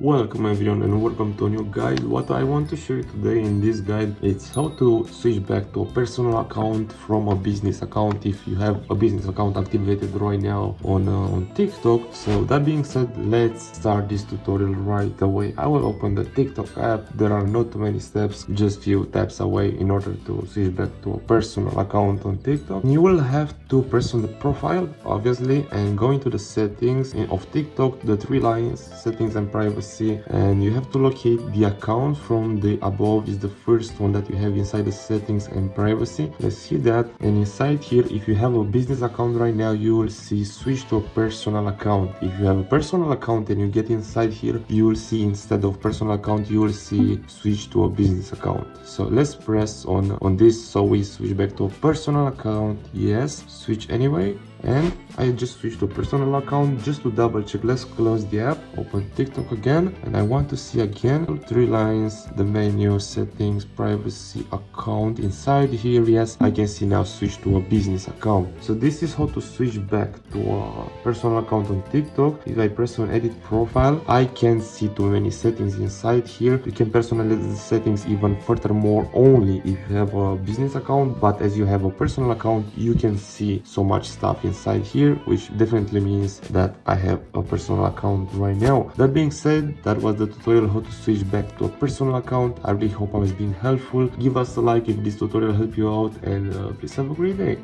Welcome everyone and welcome to a new guide. What I want to show you today in this guide is how to switch back to a personal account from a business account if you have a business account activated right now on TikTok. So that being said, let's start this tutorial right away. I will open the TikTok app. There are not too many steps, just few taps away in order to switch back to a personal account on TikTok. You will have to press on the profile obviously and go into the settings of TikTok, the three lines, settings and privacy, and you have to locate the account from the above is the first one that you have inside the settings and privacy. Let's see that. And inside here, if you have a business account right now, you will see switch to a personal account. If you have a personal account and you get inside here, you will see instead of personal account, you will see switch to a business account. So let's press on this so we switch back to a personal account. Yes, switch anyway. And I just switched to a personal account just to double check. Let's close the app, open TikTok again, and I want to see again three lines, the menu, settings, privacy, account. Inside here, yes, I can see now switch to a business account. So this is how to switch back to a personal account on TikTok. If I press on edit profile, I can see too many settings inside here. You can personalize the settings even furthermore only if you have a business account, but as you have a personal account, you can see so much stuff inside here, which definitely means that I have a personal account right now. That being said, that was the tutorial how to switch back to a personal account. I really hope I was being helpful. Give us a like if this tutorial helped you out, and please have a great day.